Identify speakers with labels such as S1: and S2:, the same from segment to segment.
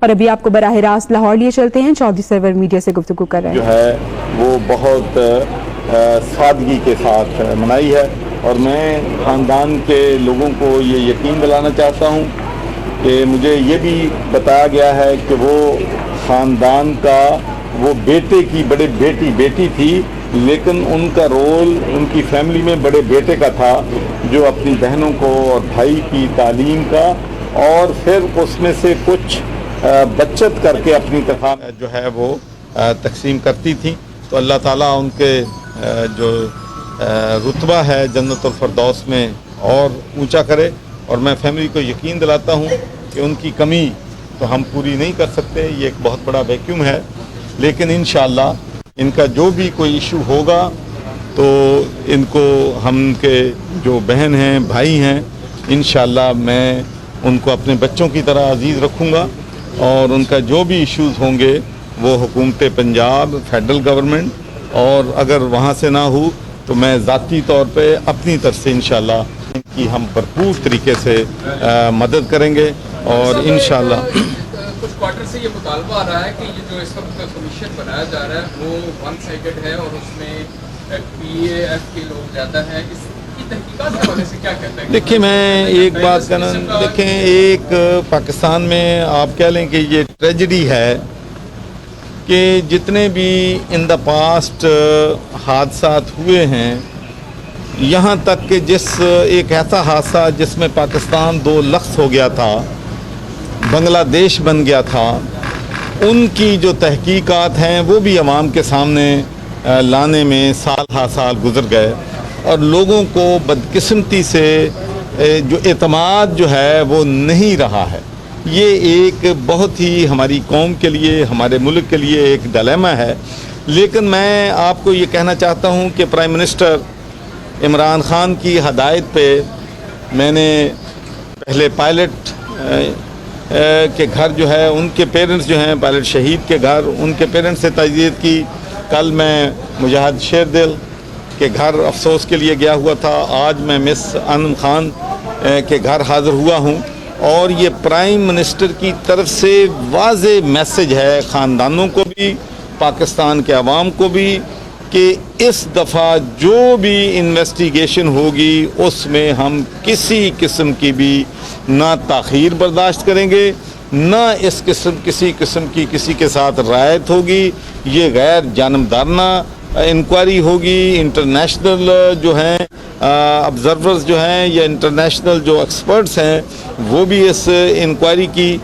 S1: اور ابھی آپ کو براہ راست لاہور لیے چلتے ہیں، چودھری سرور میڈیا سے گفتگو کر رہے ہیں۔
S2: جو ہے وہ بہت سادگی کے ساتھ منائی ہے، اور میں خاندان کے لوگوں کو یہ یقین دلانا چاہتا ہوں کہ مجھے یہ بھی بتایا گیا ہے کہ وہ خاندان کا وہ بیٹے کی بڑے بیٹی تھی، لیکن ان کا رول ان کی فیملی میں بڑے بیٹے کا تھا، جو اپنی بہنوں کو اور بھائی کی تعلیم کا اور پھر اس میں سے کچھ بچت کر کے اپنی طرح جو ہے وہ تقسیم کرتی تھیں۔ تو اللہ تعالیٰ ان کے جو رتبہ ہے جنت الفردوس میں اور اونچا کرے، اور میں فیملی کو یقین دلاتا ہوں کہ ان کی کمی تو ہم پوری نہیں کر سکتے، یہ ایک بہت بڑا ویکیوم ہے، لیکن انشاءاللہ ان کا جو بھی کوئی ایشو ہوگا تو ان کو ہم کے جو بہن ہیں بھائی ہیں انشاءاللہ میں ان کو اپنے بچوں کی طرح عزیز رکھوں گا، اور ان کا جو بھی ایشوز ہوں گے وہ حکومت پنجاب، فیڈرل گورنمنٹ، اور اگر وہاں سے نہ ہو تو میں ذاتی طور پہ اپنی طرف سے انشاءاللہ ان کی ہم بھرپور طریقے سے مدد کریں گے، اور انشاءاللہ
S3: کچھ کوارٹر سے یہ مطالبہ آ رہا ہے کہ یہ جو اس وقت کمیشن بنایا جا رہا ہے وہ ون سائیڈڈ ہے اور اس میں پی اے ایف کے لوگ زیادہ ہیں، اس کی تحقیقات کے حوالے سے کیا کہتے ہیں؟
S2: دیکھیں میں ایک بات کہنا، دیکھیں ایک پاکستان میں آپ کہہ لیں کہ یہ ٹریجڈی ہے کہ جتنے بھی ان دا پاسٹ حادثات ہوئے ہیں، یہاں تک کہ جس ایک ایسا حادثہ جس میں پاکستان 2 لفظ ہو گیا تھا، بنگلہ دیش بن گیا تھا، ان کی جو تحقیقات ہیں وہ بھی عوام کے سامنے لانے میں سال ہا سال گزر گئے، اور لوگوں کو بدقسمتی سے جو اعتماد جو ہے وہ نہیں رہا ہے۔ یہ ایک بہت ہی ہماری قوم کے لیے، ہمارے ملک کے لیے ایک ڈیلیما ہے، لیکن میں آپ کو یہ کہنا چاہتا ہوں کہ پرائم منسٹر عمران خان کی ہدایت پہ میں نے پہلے پائلٹ کے گھر جو ہے ان کے پیرنٹس جو ہیں، پائلٹ شہید کے گھر، ان کے پیرنٹس سے تجدید کی۔ کل میں مجاہد شیر دل کے گھر افسوس کے لیے گیا ہوا تھا، آج میں مس انم خان کے گھر حاضر ہوا ہوں، اور یہ پرائم منسٹر کی طرف سے واضح میسج ہے خاندانوں کو بھی، پاکستان کے عوام کو بھی، کہ اس دفعہ جو بھی انویسٹیگیشن ہوگی اس میں ہم کسی قسم کی بھی نہ تاخیر برداشت کریں گے، نہ کسی قسم کی کسی کے ساتھ رعایت ہوگی۔ یہ غیر جانبدارانہ انکوائری ہوگی، انٹرنیشنل جو ہیں آبزرورز جو ہیں یا انٹرنیشنل جو ایکسپرٹس ہیں وہ بھی اس انکوائری کی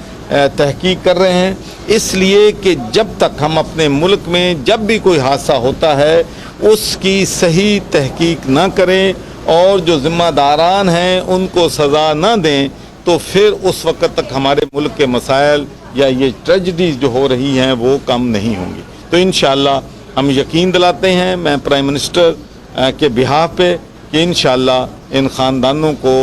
S2: تحقیق کر رہے ہیں، اس لیے کہ جب تک ہم اپنے ملک میں جب بھی کوئی حادثہ ہوتا ہے اس کی صحیح تحقیق نہ کریں اور جو ذمہ داران ہیں ان کو سزا نہ دیں، تو پھر اس وقت تک ہمارے ملک کے مسائل یا یہ ٹریجڈیز جو ہو رہی ہیں وہ کم نہیں ہوں گی۔ تو انشاءاللہ ہم یقین دلاتے ہیں، میں پرائم منسٹر کے بہاف پہ، کہ انشاءاللہ ان خاندانوں کو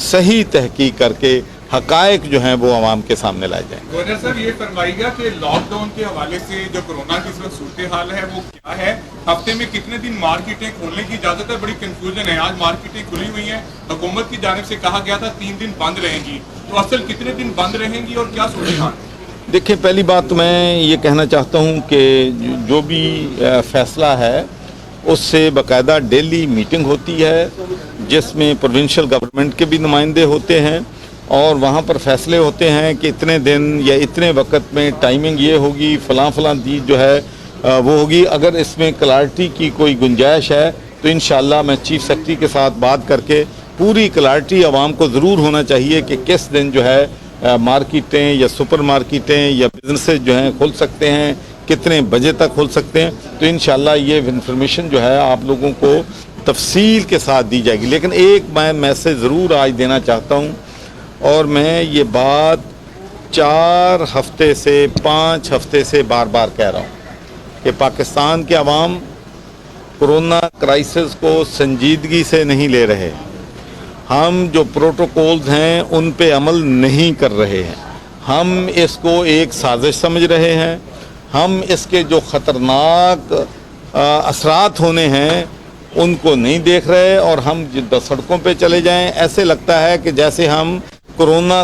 S2: صحیح تحقیق کر کے حقائق جو ہیں وہ عوام کے سامنے لائے جائیں۔
S4: گورنر صاحب یہ فرمائیے گا کہ لاک ڈاؤن کے حوالے سے جو کورونا کی اس وقت صورتحال ہے وہ کیا ہے؟ ہفتے میں کتنے دن مارکیٹیں کھولنے کی اجازت ہے؟ بڑی کنفیوژن ہے، آج مارکیٹیں کھلی ہوئی ہیں، حکومت کی جانب سے کہا گیا تھا 3 دن بند رہیں گی، تو اصل کتنے دن بند رہیں گی اور کیا صورتحال؟
S2: دیکھیں پہلی بات میں یہ کہنا چاہتا ہوں کہ جو بھی فیصلہ ہے اس سے باقاعدہ ڈیلی میٹنگ ہوتی ہے، جس میں پروونشل گورنمنٹ کے بھی نمائندے ہوتے ہیں، اور وہاں پر فیصلے ہوتے ہیں کہ اتنے دن یا اتنے وقت میں ٹائمنگ یہ ہوگی، فلاں چیز جو ہے وہ ہوگی۔ اگر اس میں کلیئرٹی کی کوئی گنجائش ہے تو انشاءاللہ میں چیف سیکرٹری کے ساتھ بات کر کے پوری کلیئرٹی عوام کو ضرور ہونا چاہیے کہ کس دن جو ہے مارکیٹیں یا سپر مارکیٹیں یا بزنسز جو ہیں کھل سکتے ہیں، کتنے بجے تک کھل سکتے ہیں۔ تو انشاءاللہ یہ انفارمیشن جو ہے آپ لوگوں کو تفصیل کے ساتھ دی جائے گی، لیکن ایک میں میسیج ضرور آج دینا چاہتا ہوں، اور میں یہ بات 4 ہفتے سے 5 ہفتے سے بار بار کہہ رہا ہوں کہ پاکستان کے عوام کورونا کرائسس کو سنجیدگی سے نہیں لے رہے، ہم جو پروٹوکولز ہیں ان پہ عمل نہیں کر رہے ہیں، ہم اس کو ایک سازش سمجھ رہے ہیں، ہم اس کے جو خطرناک اثرات ہونے ہیں ان کو نہیں دیکھ رہے، اور ہم سڑکوں پہ چلے جائیں ایسے لگتا ہے کہ جیسے ہم کورونا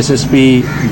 S5: SSP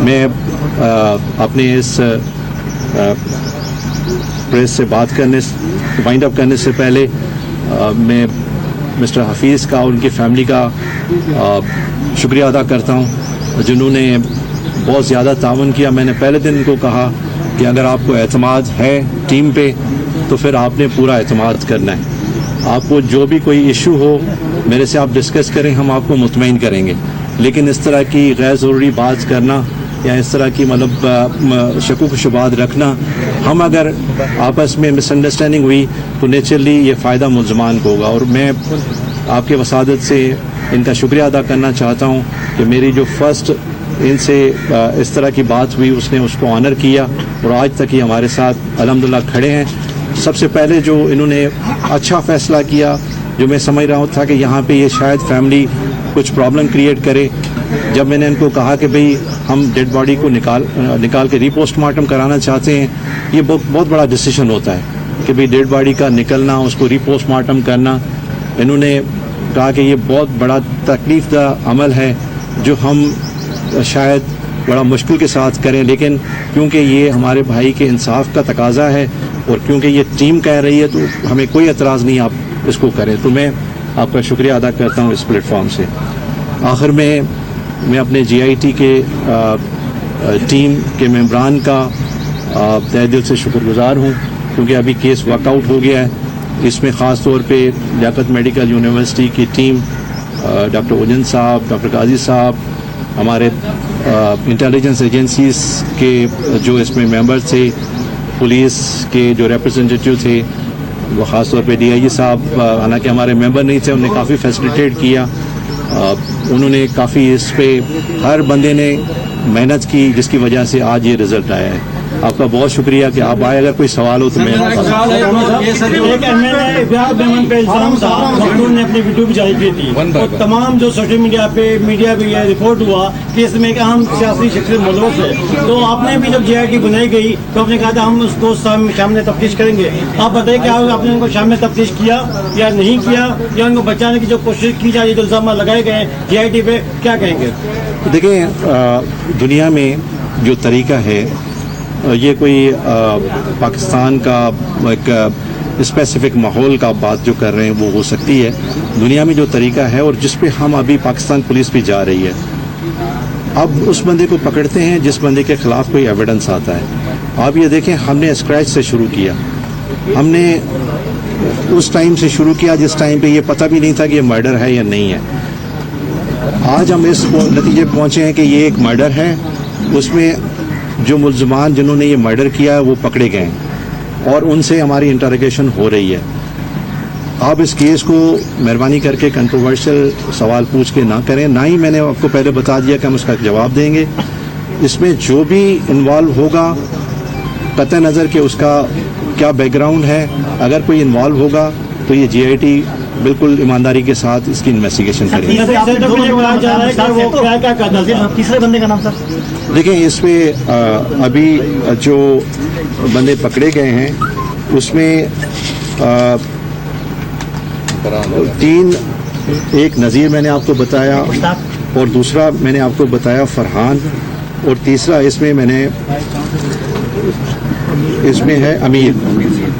S5: میں اپنے اس پریس سے بات کرنے وائنڈ اپ کرنے سے پہلے میں مسٹر حفیظ کا اور ان کی فیملی کا شکریہ ادا کرتا ہوں جنہوں نے بہت زیادہ تعاون کیا. میں نے پہلے دن ان کو کہا کہ اگر آپ کو اعتماد ہے ٹیم پہ تو پھر آپ نے پورا اعتماد کرنا ہے. آپ کو جو بھی کوئی ایشو ہو میرے سے آپ ڈسکس کریں, ہم آپ کو مطمئن کریں گے. لیکن اس طرح کی غیر ضروری بات کرنا یا اس طرح کی مطلب شکوک و شبہات رکھنا, ہم اگر آپس میں مس انڈرسٹینڈنگ ہوئی تو نیچرلی یہ فائدہ ملزمان کو ہوگا. اور میں آپ کے وسادت سے ان کا شکریہ ادا کرنا چاہتا ہوں کہ میری جو فرسٹ ان سے اس طرح کی بات ہوئی اس نے اس کو آنر کیا اور آج تک یہ ہمارے ساتھ الحمدللہ کھڑے ہیں. سب سے پہلے جو انہوں نے اچھا فیصلہ کیا, جو میں سمجھ رہا تھا کہ یہاں پہ یہ شاید فیملی کچھ پرابلم کریٹ کرے, جب میں نے ان کو کہا کہ بھئی ہم ڈیڈ باڈی کو نکال کے ری پوسٹ مارٹم کرانا چاہتے ہیں. یہ بہت بڑا ڈیسیشن ہوتا ہے کہ بھئی ڈیڈ باڈی کا نکلنا, اس کو ری پوسٹ مارٹم کرنا. انہوں نے کہا کہ یہ بہت بڑا تکلیف دہ عمل ہے جو ہم شاید بڑا مشکل کے ساتھ کریں, لیکن کیونکہ یہ ہمارے بھائی کے انصاف کا تقاضا ہے اور کیونکہ یہ ٹیم کہہ رہی ہے تو ہمیں کوئی اعتراض نہیں آپ اس کو کریں. تو میں آپ کا شکریہ ادا کرتا ہوں اس پلیٹ فارم سے. آخر میں اپنے جی آئی ٹی کے ٹیم کے ممبران کا تہہ دل سے شکر گزار ہوں کیونکہ ابھی کیس ورک آؤٹ ہو گیا ہے. اس میں خاص طور پہ لیاقت میڈیکل یونیورسٹی کی ٹیم, ڈاکٹر اوجن صاحب, ڈاکٹر قاضی صاحب, ہمارے انٹیلیجنس ایجنسیز کے جو اس میں ممبر تھے, پولیس کے جو ریپرزنٹیٹیو تھے, وہ خاص طور پہ ڈی آئی جی صاحب حالانکہ ہمارے ممبر نہیں تھے, انہوں نے کافی فیسیلیٹیٹ کیا. انہوں نے کافی اس پہ ہر بندے نے محنت کی جس کی وجہ سے آج یہ رزلٹ آیا ہے. آپ کا بہت شکریہ کہ آپ آئے. اگر کوئی سوال ہو تو میں
S6: نے اپنی ویڈیو بھی جاری کی تھی اور تمام جو سوشل میڈیا پہ میڈیا بھی یہ رپورٹ ہوا کہ اس میں ایک اہم سیاسی شخصیت ملوث ہے. تو آپ نے بھی جب جے آئی ٹی بنائی گئی تو آپ نے کہا تھا ہم اس کو شامل تفتیش کریں گے. آپ بتائیے کہ آپ نے ان کو شامل تفتیش کیا یا نہیں کیا, یا ان کو بچانے کی جو کوشش کی جا رہی ہے, جو الزامات لگائے گئے جے آئی ٹی پہ, کیا کہیں گے؟
S5: دیکھیں دنیا میں جو طریقہ ہے یہ کوئی پاکستان کا ایک اسپیسیفک ماحول کا بات جو کر رہے ہیں وہ ہو سکتی ہے. دنیا میں جو طریقہ ہے اور جس پہ ہم ابھی پاکستان پولیس بھی جا رہی ہے, اب اس بندے کو پکڑتے ہیں جس بندے کے خلاف کوئی ایویڈنس آتا ہے. آپ یہ دیکھیں ہم نے اسکریچ سے شروع کیا, ہم نے اس ٹائم سے شروع کیا جس ٹائم پہ یہ پتہ بھی نہیں تھا کہ یہ مرڈر ہے یا نہیں ہے. آج ہم اس نتیجے پہ پہنچے ہیں کہ یہ ایک مرڈر ہے. اس میں جو ملزمان جنہوں نے یہ مرڈر کیا ہے وہ پکڑے گئے ہیں اور ان سے ہماری انٹروگیشن ہو رہی ہے. آپ اس کیس کو مہربانی کر کے کنٹروورشل سوال پوچھ کے نہ کریں, نہ ہی میں نے آپ کو پہلے بتا دیا کہ ہم اس کا جواب دیں گے. اس میں جو بھی انوالو ہوگا قطع نظر کہ اس کا کیا بیک گراؤنڈ ہے, اگر کوئی انوالو ہوگا تو یہ جی آئی ٹی بالکل ایمانداری کے ساتھ اس کی انویسٹیگیشن کریں گے.
S6: تیسرے بندے کا نام سر
S5: دیکھیں اس پہ ابھی جو بندے پکڑے گئے ہیں اس میں 3, ایک نذیر میں نے آپ کو بتایا, اور دوسرا میں نے آپ کو بتایا فرحان, اور تیسرا اس میں ہے امیر.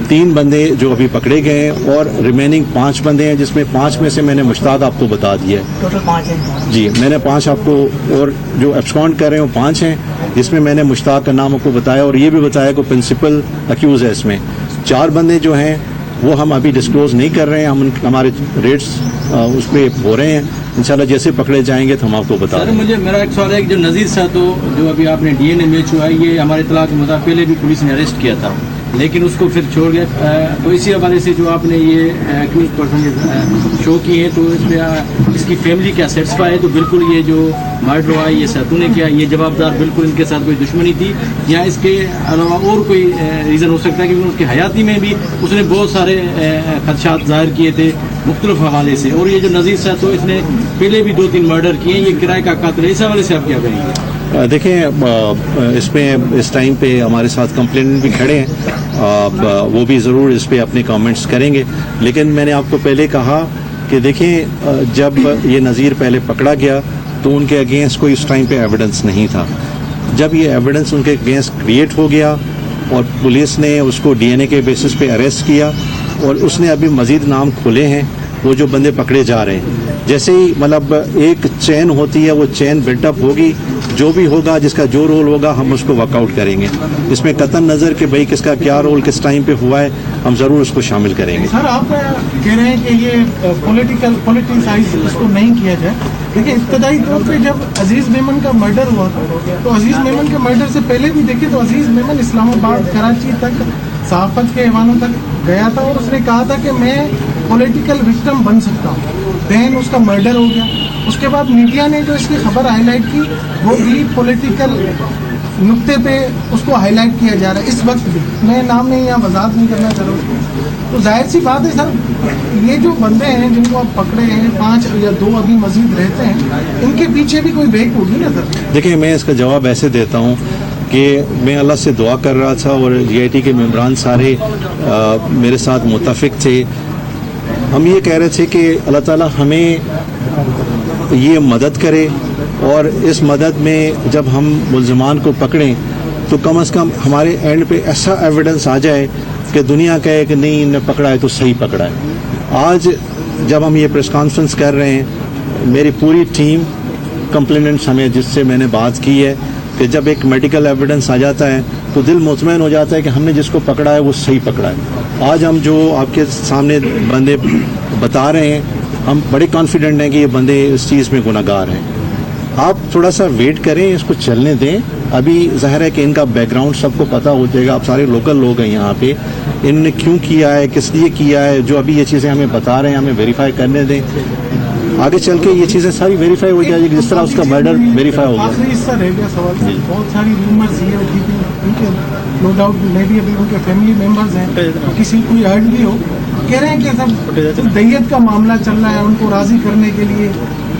S5: 3 بندے جو ابھی پکڑے گئے ہیں اور ریمیننگ 5 بندے ہیں, جس میں 5 میں سے میں نے مشتاق آپ کو بتا دیا ہے.
S6: ٹوٹل 5 ہیں
S5: جی, میں نے 5 آپ کو, اور جو ایبسکانڈ کر رہے ہیں وہ 5 ہیں, جس میں میں نے مشتاق کا نام آپ کو بتایا اور یہ بھی بتایا کہ پرنسپل اکیوز ہے. اس میں 4 بندے جو ہیں وہ ہم ابھی ڈسکلوز نہیں کر رہے ہیں, ہمارے ریٹس اس پہ ہو رہے ہیں. انشاءاللہ جیسے پکڑے جائیں گے تو ہم آپ کو بتا دیں.
S7: مجھے میرا ایک سوال ہے کہ جو نذیر صاحب جو ابھی آپ نے ڈی این اے میچ ہوا ہے, یہ ہمارے اطلاع کے مطابق پہلے بھی پولیس نے اریسٹ کیا تھا لیکن اس کو پھر چھوڑ گیا. تو اسی حوالے سے جو آپ نے یہ ایکیوز پرسن شو کی ہے تو اس پہ اس کی فیملی کیا سیٹسفائی ہے؟ تو بالکل یہ جو مرڈر ہوا ہے یہ ساتوں نے کیا, یہ جوابدار بالکل ان کے ساتھ کوئی دشمنی تھی یا اس کے علاوہ اور کوئی ریزن ہو سکتا ہے؟ کیونکہ اس کی حیاتی میں بھی اس نے بہت سارے خدشات ظاہر کیے تھے مختلف حوالے سے. اور یہ جو نذیر صاحب تو اس نے پہلے بھی 2-3 مرڈر کیے ہیں, یہ کرائے کا قاتل ہے. اس حوالے سے آپ کیا کہیں گے؟
S5: دیکھیں اس میں اس ٹائم پہ ہمارے ساتھ کمپلینٹ بھی کھڑے ہیں, وہ بھی ضرور اس پہ اپنے کامنٹس کریں گے. لیکن میں نے آپ کو پہلے کہا کہ دیکھیں جب یہ نذیر پہلے پکڑا گیا تو ان کے اگینسٹ کوئی اس ٹائم پہ ایویڈنس نہیں تھا. جب یہ ایویڈنس ان کے اگینسٹ کریٹ ہو گیا اور پولیس نے اس کو ڈی این اے کے بیسس پہ اریسٹ کیا اور اس نے ابھی مزید نام کھولے ہیں وہ جو بندے پکڑے جا رہے ہیں. جیسے ہی مطلب ایک چین ہوتی ہے وہ چین بلٹ اپ ہوگی, جو بھی ہوگا جس کا جو رول ہوگا ہم اس کو ورک آؤٹ کریں گے. اس میں قطعاً نظر کہ بھئی کس کا کیا رول کس ٹائم پہ ہوا ہے ہم ضرور اس کو شامل کریں گے.
S8: سر آپ کہہ رہے ہیں کہ یہ پولیٹیسائز اس کو نہیں کیا جائے, لیکن ابتدائی طور پہ جب عزیز میمن کا مرڈر ہوا تھا تو عزیز میمن کے مرڈر سے پہلے بھی دیکھیں تو عزیز میمن اسلام آباد کراچی تک صحافت کے ایوانوں تک گیا تھا اور اس نے کہا تھا کہ میں پولیٹیکل وکٹم بن سکتا ہوں. دین اس کا مرڈر ہو گیا. اس کے بعد میڈیا نے جو اس کی خبر ہائی لائٹ کی وہ بھی پولیٹیکل نقطے پہ اس کو ہائی لائٹ کیا جا رہا ہے اس وقت بھی. میں نام نہیں یہاں وضاحت نہیں کرنا چاہ رہا ہوں. تو ظاہر سی بات ہے سر یہ جو بندے ہیں جن کو آپ پکڑے ہیں 5 یا 2 ابھی مزید رہتے ہیں ان کے پیچھے بھی کوئی بیک ہوگی نا سر.
S5: دیکھیں میں اس کا جواب ایسے دیتا ہوں کہ میں اللہ سے دعا کر رہا تھا اور جی آئی ٹی کے ممبران سارے میرے ساتھ متفق تھے. ہم یہ کہہ رہے تھے کہ اللہ تعالیٰ ہمیں یہ مدد کرے اور اس مدد میں جب ہم ملزمان کو پکڑیں تو کم از کم ہمارے اینڈ پہ ایسا ایویڈنس آ جائے کہ دنیا کہے کہ نہیں انہیں پکڑا ہے تو صحیح پکڑا ہے. آج جب ہم یہ پریس کانفرنس کر رہے ہیں میری پوری ٹیم کمپلیننٹس ہمیں جس سے میں نے بات کی ہے کہ جب ایک میڈیکل ایویڈنس آ جاتا ہے تو دل مطمئن ہو جاتا ہے کہ ہم نے جس کو پکڑا ہے وہ صحیح پکڑا ہے. آج ہم جو آپ کے سامنے بندے بتا رہے ہیں ہم بڑے کانفیڈنٹ ہیں کہ یہ بندے اس چیز میں گناہ گار ہیں. آپ تھوڑا سا ویٹ کریں اس کو چلنے دیں. ابھی ظاہر ہے کہ ان کا بیک گراؤنڈ سب کو پتہ ہو جائے گا. آپ سارے لوکل لوگ ہیں یہاں پہ, ان نے کیوں کیا ہے کس لیے کیا ہے جو ابھی یہ چیزیں ہمیں بتا رہے ہیں ہمیں ویریفائی کرنے دیں. آگے چل کے یہ چیزیں ساری ویریفائی ہو جائے گی جس طرح اس کا مرڈر ویریفائی ہو گیا.
S8: آخری حصہ رہ گیا سوال. بہت ساری رومرز یہ ہوتی تھی ان کے نو ڈاؤٹ میں بھی ابھی ان کے فیملی ممبرز ہیں کسی کوئی ہرٹ بھی ہو کہہ رہے ہیں کہ سب دیت کا معاملہ چل رہا ہے ان کو راضی کرنے کے لیے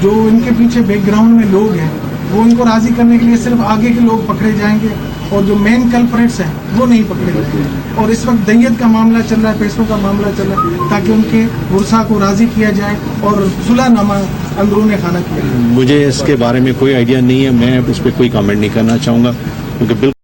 S8: جو ان کے پیچھے بیک گراؤنڈ میں لوگ ہیں وہ ان کو راضی کرنے کے لیے صرف آگے کے لوگ پکڑے جائیں گے اور جو مین کلپریٹس ہیں وہ نہیں پکڑے جائیں گے. اور اس وقت دیت کا معاملہ چل رہا ہے پیسوں کا معاملہ چل رہا ہے تاکہ ان کے ورثاء کو راضی کیا جائے اور صلح نامہ اندرون خانہ کیا جائے.
S5: مجھے اس کے بارے میں کوئی آئیڈیا نہیں ہے, میں اس پہ کوئی کامنٹ نہیں کرنا چاہوں گا کیونکہ بالکل